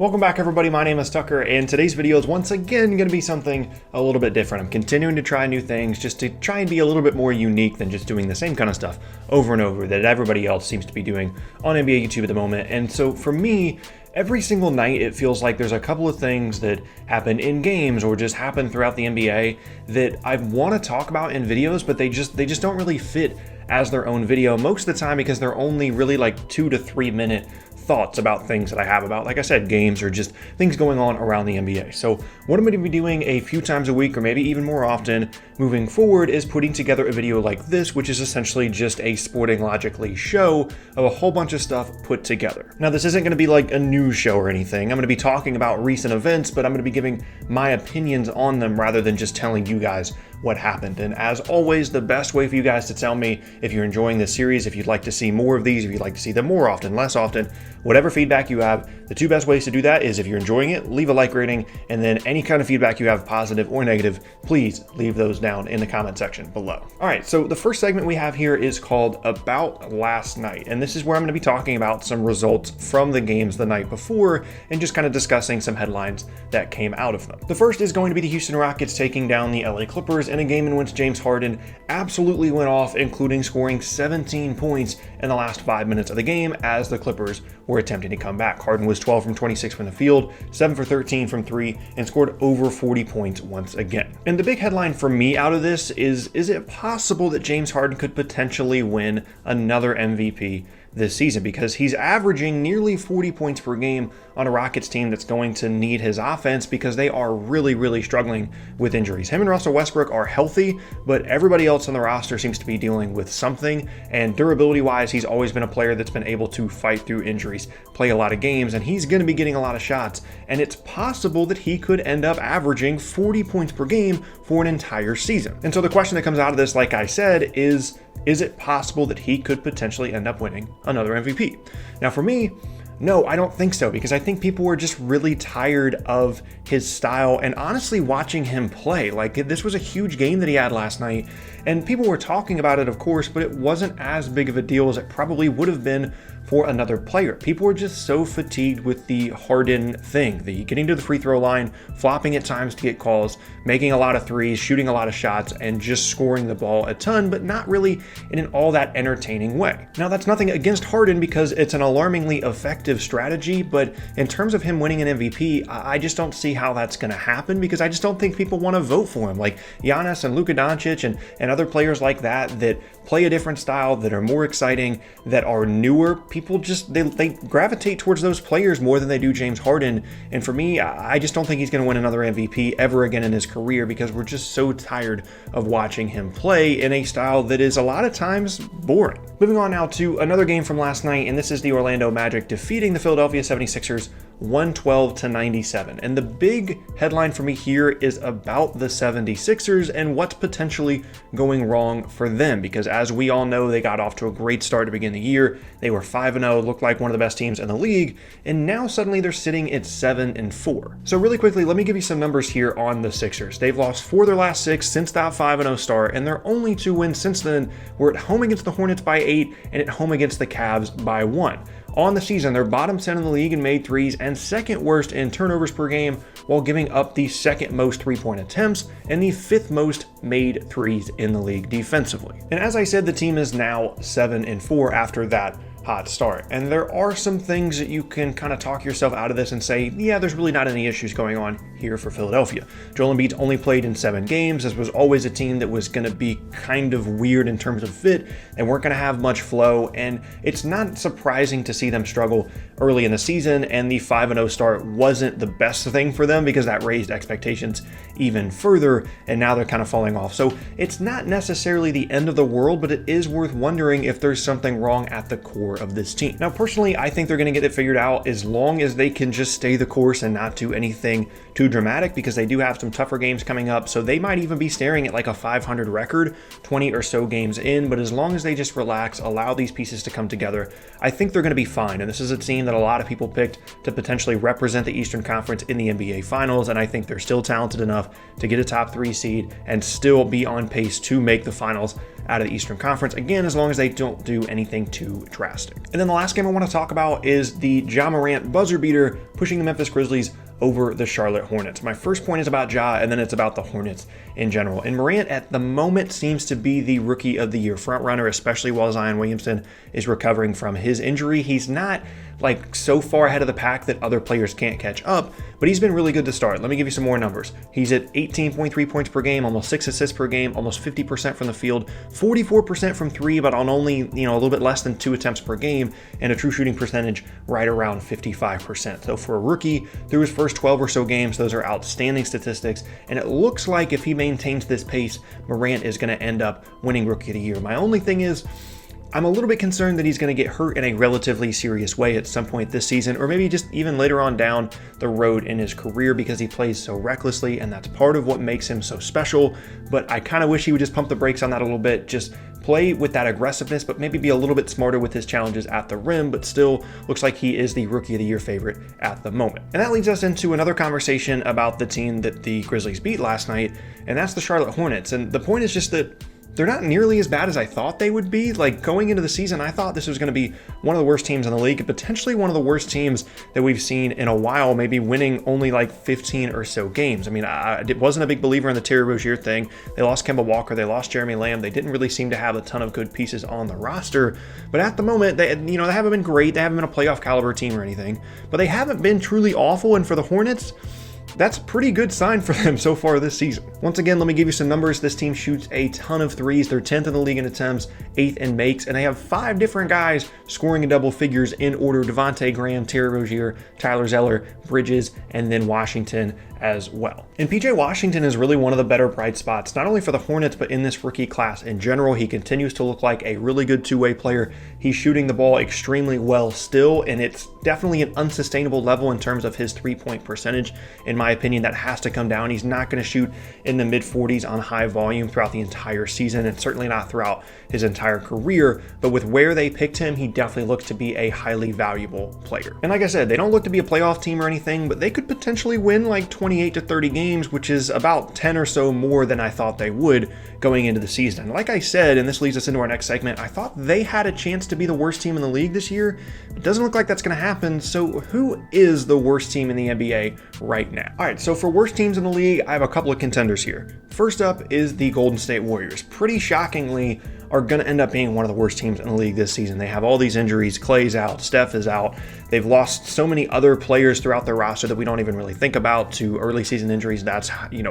Welcome back, everybody. My name is Tucker, and today's video is once again going to be something a little bit different. I'm continuing to try new things just to try and be a little bit more unique than just doing the same kind of stuff over and over that everybody else seems to be doing on NBA YouTube at the moment. And so for me, every single night it feels like there's a couple of things that happen in games or just happen throughout the NBA that I want to talk about in videos, but they just don't really fit as their own video most of the time because they're only really like 2 to 3 minute thoughts about things that I have about, like I said, games or just things going on around the NBA. So what I'm going to be doing a few times a week or maybe even more often moving forward is putting together a video like this, which is essentially just a Sporting Logically show of a whole bunch of stuff put together. Now, this isn't going to be like a news show or anything. I'm going to be talking about recent events, but I'm going to be giving my opinions on them rather than just telling you guys what happened. And as always, the best way for you guys to tell me if you're enjoying this series, if you'd like to see more of these, if you'd like to see them more often, less often, whatever feedback you have, the two best ways to do that is if you're enjoying it, leave a like rating, and then any kind of feedback you have, positive or negative, please leave those down in the comment section below. All right, so the first segment we have here is called About Last Night, and this is where I'm going to be talking about some results from the games the night before and just kind of discussing some headlines that came out of them. The first is going to be the Houston Rockets taking down the LA Clippers in a game in which James Harden absolutely went off, including scoring 17 points in the last 5 minutes of the game as the Clippers were attempting to come back. Harden was 12 from 26 from the field, 7 for 13 from 3, and scored over 40 points once again. And the big headline for me out of this is it possible that James Harden could potentially win another MVP this season? Because he's averaging nearly 40 points per game on a Rockets team that's going to need his offense because they are really struggling with injuries. Him and Russell Westbrook are healthy, but everybody else on the roster seems to be dealing with something. And durability-wise, he's always been a player that's been able to fight through injuries, play a lot of games, and he's going to be getting a lot of shots. And it's possible that he could end up averaging 40 points per game for an entire season. And so the question that comes out of this, like I said, is it possible that he could potentially end up winning another MVP? Now, for me, no, I don't think so, because I think people were just really tired of his style and honestly watching him play. Like, this was a huge game that he had last night, and people were talking about it, of course, but it wasn't as big of a deal as it probably would have been for another player. People were just so fatigued with the Harden thing, the getting to the free throw line, flopping at times to get calls, making a lot of threes, shooting a lot of shots, and just scoring the ball a ton, but not really in an all that entertaining way. Now, that's nothing against Harden because it's an alarmingly effective strategy, but in terms of him winning an MVP, I just don't see how that's going to happen because I just don't think people want to vote for him. Like Giannis and Luka Doncic and other players like that play a different style, that are more exciting, that are newer, people just, they gravitate towards those players more than they do James Harden. And for me, I just don't think he's going to win another MVP ever again in his career because we're just so tired of watching him play in a style that is a lot of times boring. Moving on now to another game from last night, and this is the Orlando Magic defeating the Philadelphia 76ers 112-97. And the big headline for me here is about the 76ers and what's potentially going wrong for them, because as we all know, they got off to a great start to begin the year. They were 5-0, looked like one of the best teams in the league, and now suddenly they're sitting at 7-4. So really quickly, let me give you some numbers here on the Sixers. They've lost 4 of their last 6 since that 5-0 start, and their only 2 wins since then were at home against the Hornets by 8 and at home against the Cavs by 1. On the season, they're bottom 10 in the league in made threes and second worst in turnovers per game, while giving up the second most three-point attempts and the 5th most made threes in the league defensively. And as I said, the team is now 7-4 after that hot start. And there are some things that you can kind of talk yourself out of this and say, yeah, there's really not any issues going on here for Philadelphia. Joel Embiid's only played in 7 games. This was always a team that was going to be kind of weird in terms of fit. They weren't going to have much flow, and it's not surprising to see them struggle early in the season, and the 5-0 start wasn't the best thing for them because that raised expectations even further, and now they're kind of falling off. So it's not necessarily the end of the world, but it is worth wondering if there's something wrong at the core of this team. Now, personally, I think they're going to get it figured out as long as they can just stay the course and not do anything too dramatic because they do have some tougher games coming up, so they might even be staring at like a 500 record 20 or so games in, but as long as they just relax, allow these pieces to come together, I think they're going to be fine. And this is a team that a lot of people picked to potentially represent the Eastern Conference in the NBA Finals, and I think they're still talented enough to get a top 3 seed and still be on pace to make the finals out of the Eastern Conference, again, as long as they don't do anything too drastic. And then the last game I want to talk about is the Jah Morant buzzer beater pushing the Memphis Grizzlies over the Charlotte Hornets. My first point is about Ja, and then it's about the Hornets in general. And Morant at the moment seems to be the Rookie of the Year frontrunner, especially while Zion Williamson is recovering from his injury. He's not like so far ahead of the pack that other players can't catch up, but he's been really good to start. Let me give you some more numbers. He's at 18.3 points per game, almost 6 assists per game, almost 50% from the field, 44% from 3, but on only, a little bit less than 2 attempts per game, and a true shooting percentage right around 55%. So for a rookie, through his first 12 or so games, those are outstanding statistics, and it looks like if he maintains this pace, Morant is going to end up winning Rookie of the Year. My only thing is, I'm a little bit concerned that he's going to get hurt in a relatively serious way at some point this season, or maybe just even later on down the road in his career, because he plays so recklessly, and that's part of what makes him so special. But I kind of wish he would just pump the brakes on that a little bit, just play with that aggressiveness, but maybe be a little bit smarter with his challenges at the rim, but still looks like he is the Rookie of the Year favorite at the moment. And that leads us into another conversation about the team that the Grizzlies beat last night, and that's the Charlotte Hornets. And the point is just that they're not nearly as bad as I thought they would be. Like, going into the season, I thought this was going to be one of the worst teams in the league, and potentially one of the worst teams that we've seen in a while, maybe winning only like 15 or so games. I mean, I wasn't a big believer in the Terry Rozier thing. They lost Kemba Walker, they lost Jeremy Lamb. They didn't really seem to have a ton of good pieces on the roster, but at the moment, they haven't been great. They haven't been a playoff caliber team or anything, but they haven't been truly awful. And for the Hornets, that's a pretty good sign for them so far this season. Once again, let me give you some numbers. This team shoots a ton of threes. They're 10th in the league in attempts, 8th in makes, and they have 5 different guys scoring in double figures in order: Devontae Graham, Terry Rozier, Tyler Zeller, Bridges, and then Washington as well. And PJ Washington is really one of the better bright spots, not only for the Hornets, but in this rookie class in general. He continues to look like a really good two-way player. He's shooting the ball extremely well still, and it's definitely an unsustainable level in terms of his three-point percentage. In my opinion, that has to come down. He's not going to shoot in the mid-40s on high volume throughout the entire season, and certainly not throughout his entire career. But with where they picked him, he definitely looks to be a highly valuable player. And like I said, they don't look to be a playoff team or anything, but they could potentially win like 28 to 30 games, which is about 10 or so more than I thought they would going into the season. Like I said, and this leads us into our next segment, I thought they had a chance to be the worst team in the league this year. It doesn't look like that's going to happen. So who is the worst team in the NBA right now? All right, so for worst teams in the league, I have a couple of contenders here. First up is the Golden State Warriors. Pretty shockingly, are going to end up being one of the worst teams in the league this season. They have all these injuries. Klay's out, Steph is out. They've lost so many other players throughout their roster that we don't even really think about to early season injuries. That's,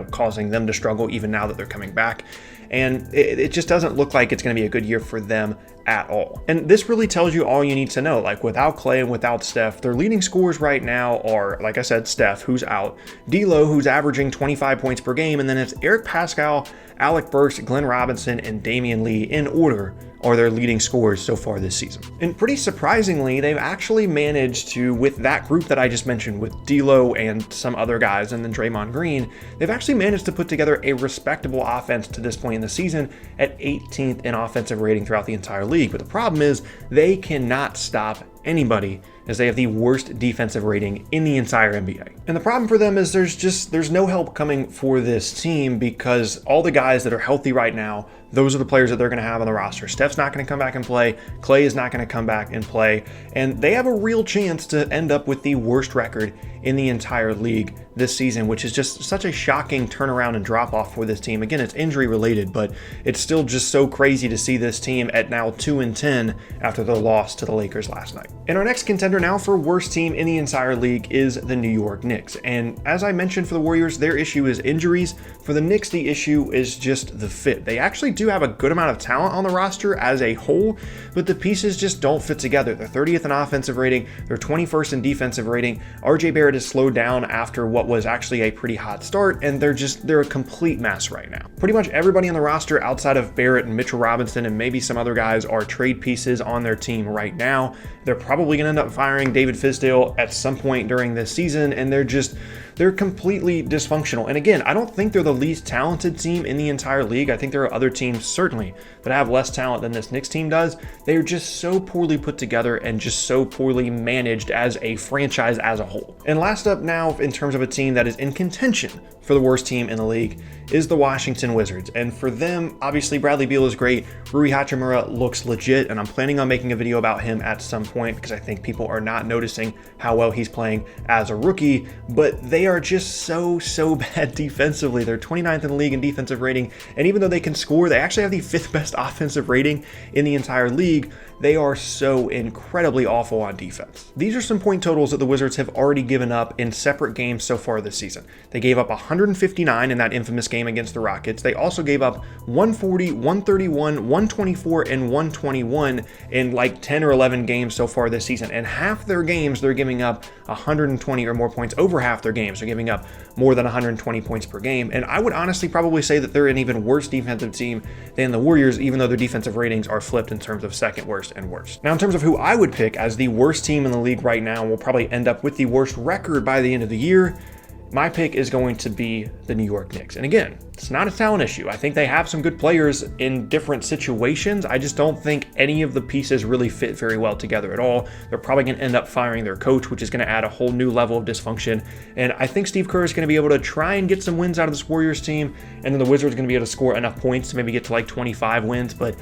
causing them to struggle even now that they're coming back. And it just doesn't look like it's going to be a good year for them at all. And this really tells you all you need to know. Like, without Klay and without Steph, their leading scorers right now are, like I said, Steph, who's out, D'Lo, who's averaging 25 points per game, and then it's Eric Pascal, Alec Burks, Glenn Robinson, and Damian Lee in order are their leading scorers so far this season. And pretty surprisingly, they've actually managed to, with that group that I just mentioned, with D'Lo and some other guys, and then Draymond Green, they've actually managed to put together a respectable offense to this point in the season at 18th in offensive rating throughout the entire league. But the problem is they cannot stop anybody, as they have the worst defensive rating in the entire NBA. And the problem for them is there's no help coming for this team, because all the guys that are healthy right now, those are the players that they're going to have on the roster. Steph's not going to come back and play. Klay is not going to come back and play. And they have a real chance to end up with the worst record in the entire league this season, which is just such a shocking turnaround and drop off for this team. Again, it's injury related, but it's still just so crazy to see this team at now 2-10 after the loss to the Lakers last night. And our next contender now for worst team in the entire league is the New York Knicks. And as I mentioned, for the Warriors, their issue is injuries. For the Knicks, the issue is just the fit. They actually do have a good amount of talent on the roster as a whole, but the pieces just don't fit together. They're 30th in offensive rating, they're 21st in defensive rating. RJ Barrett has slowed down after what was actually a pretty hot start, and they're a complete mess right now. Pretty much everybody on the roster outside of Barrett and Mitchell Robinson and maybe some other guys are trade pieces on their team right now. They're probably going to end up firing David Fizdale at some point during this season, and there's they're completely dysfunctional. And again, I don't think they're the least talented team in the entire league. I think there are other teams, certainly, that have less talent than this Knicks team does. They're just so poorly put together and just so poorly managed as a franchise as a whole. And last up now, in terms of a team that is in contention for the worst team in the league, is the Washington Wizards. And for them, obviously Bradley Beal is great. Rui Hachimura looks legit, and I'm planning on making a video about him at some point because I think people are not noticing how well he's playing as a rookie, but they are just so bad defensively. They're 29th in the league in defensive rating, and even though they can score, they actually have the 5th best offensive rating in the entire league. They are so incredibly awful on defense. These are some point totals that the Wizards have already given up in separate games so far this season. They gave up 159 in that infamous game against the Rockets. They also gave up 140, 131, 124, and 121 in like 10 or 11 games so far this season. And half their games, they're giving up 120 or more points. Over half their games, they're giving up more than 120 points per game. And I would honestly probably say that they're an even worse defensive team than the Warriors, even though their defensive ratings are flipped in terms of second worst and worst. Now, in terms of who I would pick as the worst team in the league right now, we'll probably end up with the worst record by the end of the year. My pick is going to be the New York Knicks. And again, it's not a talent issue. I think they have some good players in different situations. I just don't think any of the pieces really fit very well together at all. They're probably going to end up firing their coach, which is going to add a whole new level of dysfunction. And I think Steve Kerr is going to be able to try and get some wins out of this Warriors team. And then the Wizards are going to be able to score enough points to maybe get to like 25 wins. But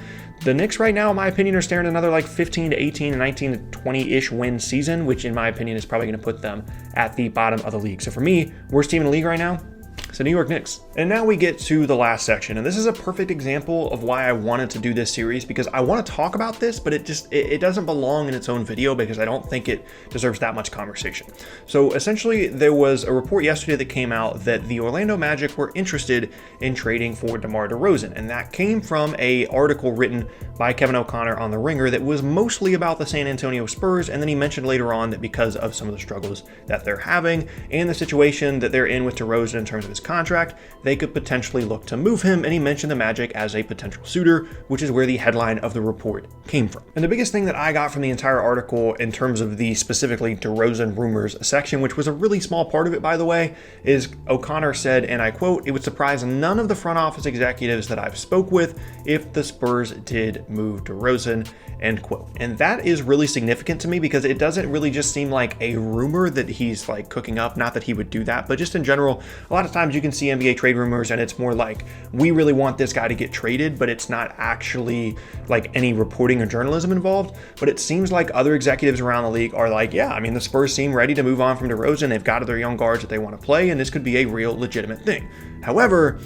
the Knicks right now, in my opinion, are staring at another like 15 to 18 and 19 to 20-ish win season, which in my opinion is probably going to put them at the bottom of the league. So for me, worst team in the league right now, it's the New York Knicks. And now we get to the last section, and this is a perfect example of why I wanted to do this series, because I want to talk about this, but it doesn't belong in its own video because I don't think it deserves that much conversation. So essentially, there was a report yesterday that came out that the Orlando Magic were interested in trading for DeMar Derosan, and that came from an article written by Kevin O'Connor on The Ringer that was mostly about the San Antonio Spurs, and then he mentioned later on that because of some of the struggles that they're having and the situation that they're in with DeRozan in terms of his contract, they could potentially look to move him, and he mentioned the Magic as a potential suitor, which is where the headline of the report came from. And the biggest thing that I got from the entire article in terms of the specifically DeRozan Rumors section, which was a really small part of it, by the way, is O'Connor said, and I quote, "It would surprise none of the front office executives that I've spoke with if the Spurs did move DeRozan," end quote. And that is really significant to me because it doesn't really just seem like a rumor that he's like cooking up, not that he would do that, but just in general, a lot of times you can see NBA trade rumors and it's more like, we really want this guy to get traded, but it's not actually like any reporting or journalism involved. But it seems like other executives around the league are like, yeah, I mean, the Spurs seem ready to move on from DeRozan. They've got other young guards that they want to play, and this could be a real legitimate thing. However,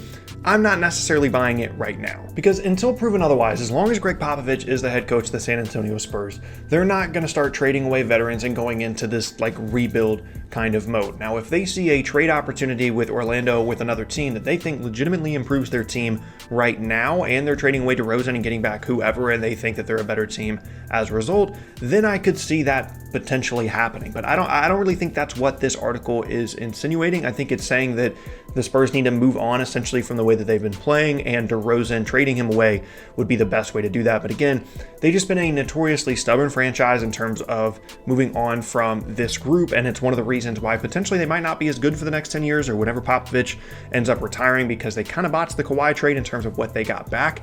I'm not necessarily buying it right now, because until proven otherwise, as long as Greg Popovich is the head coach of the San Antonio Spurs, they're not going to start trading away veterans and going into this like rebuild kind of mode. Now, if they see a trade opportunity with Orlando with another team that they think legitimately improves their team right now, and they're trading away DeRozan and getting back whoever, and they think that they're a better team as a result, then I could see that potentially happening. But I don't really think that's what this article is insinuating. I think it's saying that the Spurs need to move on essentially from the way that they've been playing, and DeRozan trading him away would be the best way to do that. But again, they've just been a notoriously stubborn franchise in terms of moving on from this group, and it's one of the reasons why potentially they might not be as good for the next 10 years or whenever Popovich ends up retiring, because they kind of botched the Kawhi trade in terms of what they got back.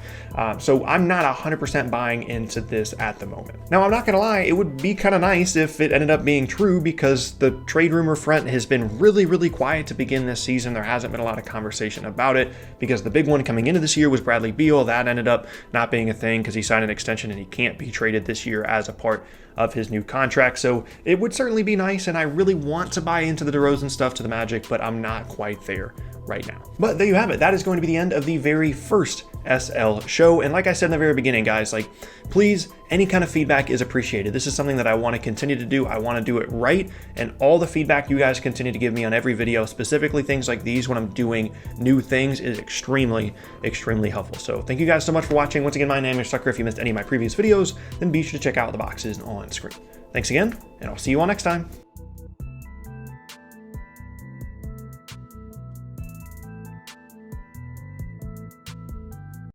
So I'm not 100% buying into this at the moment. Now, I'm not going to lie, it would be kind of nice if it ended up being true, because the trade rumor front has been really quiet to begin this season. There hasn't been a lot of conversation about it, because the big one coming into this year was Bradley Beal. That ended up not being a thing because he signed an extension and he can't be traded this year as a part of his new contract. So it would certainly be nice, and I really want to buy into the DeRozan stuff to the Magic, but I'm not quite there right now. But there you have it. That is going to be the end of the very first SL show. And like I said in the very beginning, guys, like, please, any kind of feedback is appreciated. This is something that I want to continue to do. I want to do it right. And all the feedback you guys continue to give me on every video, specifically things like these when I'm doing new things, is extremely helpful. So thank you guys so much for watching. Once again, my name is Sucker. If you missed any of my previous videos, then be sure to check out the boxes on screen. Thanks again, and I'll see you all next time.